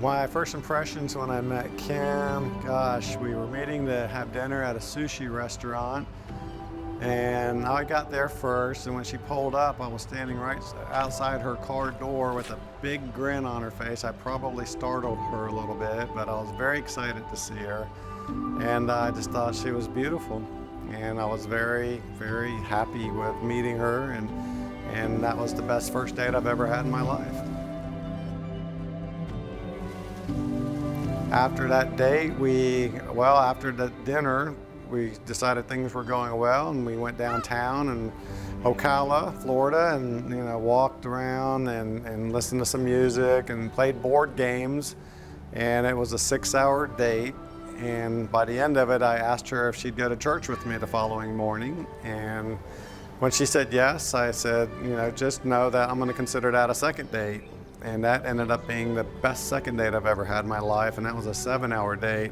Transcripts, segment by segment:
My first impressions when I met Kim, gosh, we were meeting to have dinner at a sushi restaurant, and I got there first, and when she pulled up, I was standing right outside her car door with a big grin on her face. I probably startled her a little bit, but I was very excited to see her, and I just thought she was beautiful, and I was very, very happy with meeting her, and that was the best first date I've ever had in my life. After that date, after the dinner, we decided things were going well, and we went downtown in Ocala, Florida, and walked around and listened to some music and played board games. And it was a 6-hour date. And by the end of it, I asked her if she'd go to church with me the following morning. And when she said yes, I said, just know that I'm going to consider that a second date. And that ended up being the best second date I've ever had in my life, and that was a 7-hour date.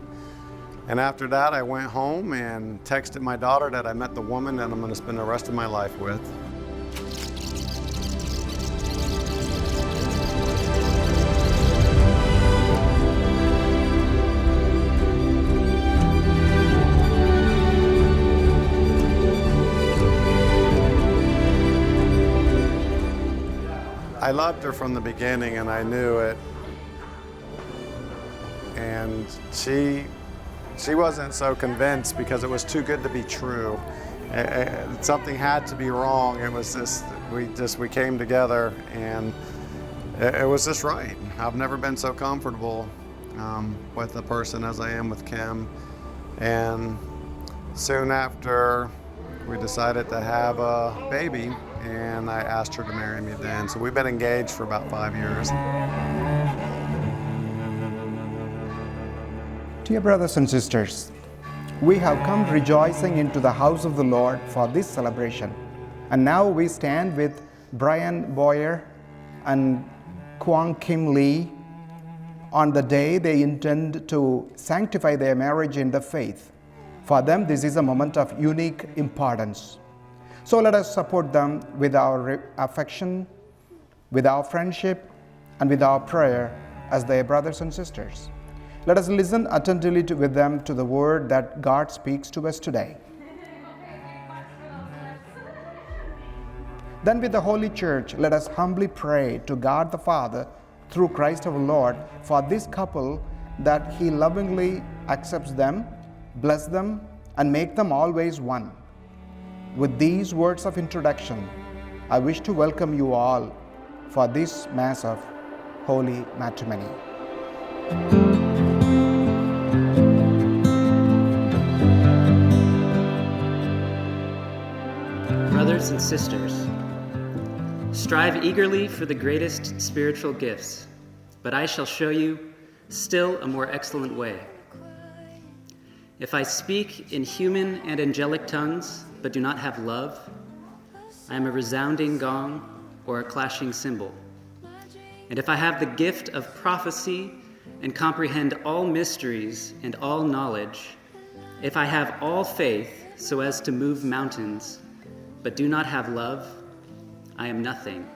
And after that, I went home and texted my daughter that I met the woman that I'm going to spend the rest of my life with. I loved her from the beginning, and I knew it. And she wasn't so convinced because it was too good to be true. Something had to be wrong. It was we came together, and it was just right. I've never been so comfortable with a person as I am with Kim. And soon after, we decided to have a baby, and I asked her to marry me then. So we've been engaged for about 5 years. Dear brothers and sisters, we have come rejoicing into the house of the Lord for this celebration. And now we stand with Brian Boyer and Kwang Kim Lee on the day they intend to sanctify their marriage in the faith. For them, this is a moment of unique importance. So let us support them with our affection, with our friendship, and with our prayer as their brothers and sisters. Let us listen attentively with them to the word that God speaks to us today. Then with the Holy Church, let us humbly pray to God the Father through Christ our Lord for this couple, that He lovingly accepts them, bless them, and make them always one. With these words of introduction, I wish to welcome you all for this Mass of Holy Matrimony. Brothers and sisters, strive eagerly for the greatest spiritual gifts, but I shall show you still a more excellent way. If I speak in human and angelic tongues, but do not have love, I am a resounding gong or a clashing cymbal. And if I have the gift of prophecy and comprehend all mysteries and all knowledge, if I have all faith so as to move mountains, but do not have love, I am nothing.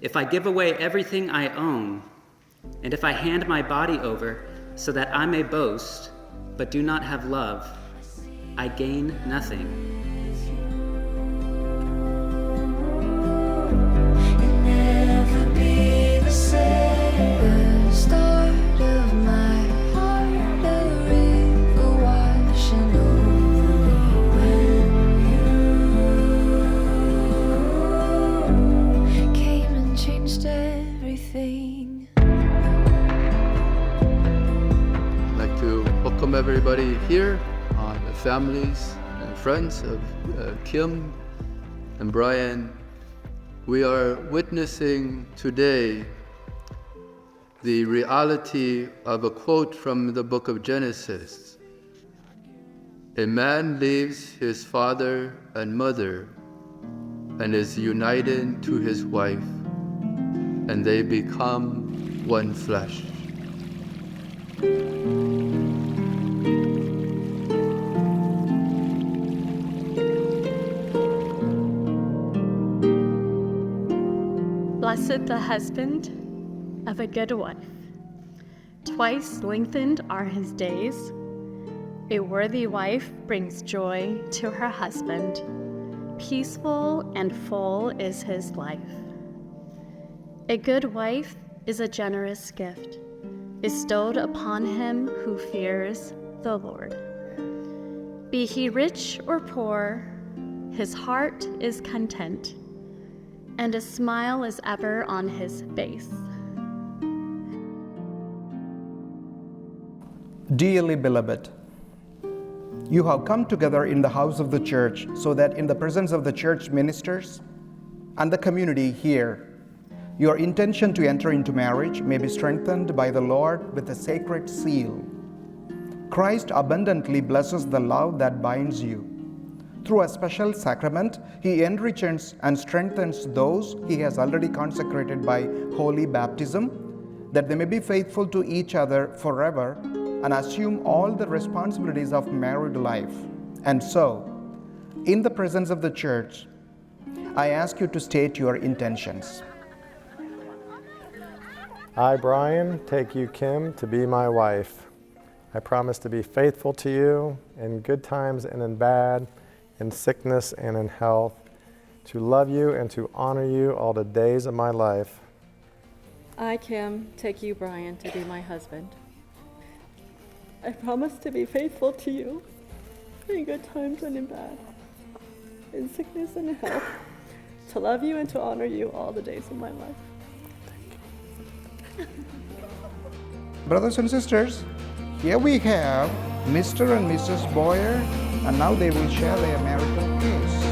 If I give away everything I own, and if I hand my body over so that I may boast, but do not have love, I gain nothing. You'll never be the same. The start of my heart, a river washing over me when you came and changed everything. I'd like to welcome everybody here, the families and friends of Kim and Brian. We are witnessing today the reality of a quote from the book of Genesis. A man leaves his father and mother and is united to his wife, and they become one flesh. Blessed the husband of a good wife. Twice lengthened are his days. A worthy wife brings joy to her husband. Peaceful and full is his life. A good wife is a generous gift, bestowed upon him who fears the Lord. Be he rich or poor, his heart is content, and a smile is ever on his face. Dearly beloved, you have come together in the house of the church so that in the presence of the church ministers and the community here, your intention to enter into marriage may be strengthened by the Lord with a sacred seal. Christ abundantly blesses the love that binds you. Through a special sacrament, he enriches and strengthens those he has already consecrated by holy baptism, that they may be faithful to each other forever and assume all the responsibilities of married life. And so, in the presence of the church, I ask you to state your intentions. I, Brian, take you, Kim, to be my wife. I promise to be faithful to you in good times and in bad, in sickness and in health, to love you and to honor you all the days of my life. I, Kim, take you, Brian, to be my husband. I promise to be faithful to you in good times and in bad, in sickness and in health, to love you and to honor you all the days of my life. Brothers and sisters, here we have Mr. and Mrs. Boyer, and now they will share their marital peace.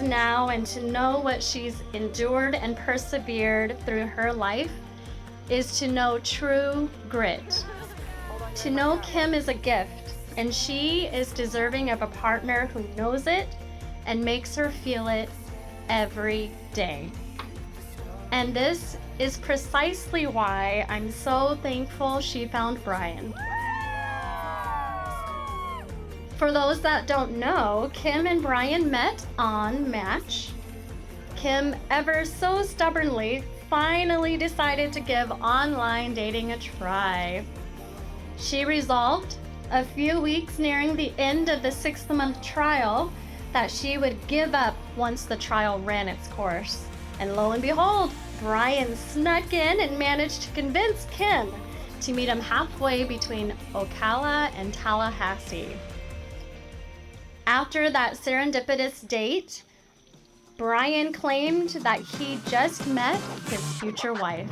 Now and to know what she's endured and persevered through her life is to know true grit. To know Kim is a gift, and she is deserving of a partner who knows it and makes her feel it every day. And this is precisely why I'm so thankful she found Brian. For those that don't know, Kim and Brian met on Match. Kim, ever so stubbornly, finally decided to give online dating a try. She resolved, a few weeks nearing the end of the 6-month trial, that she would give up once the trial ran its course. And lo and behold, Brian snuck in and managed to convince Kim to meet him halfway between Ocala and Tallahassee. After that serendipitous date, Brian claimed that he just met his future wife.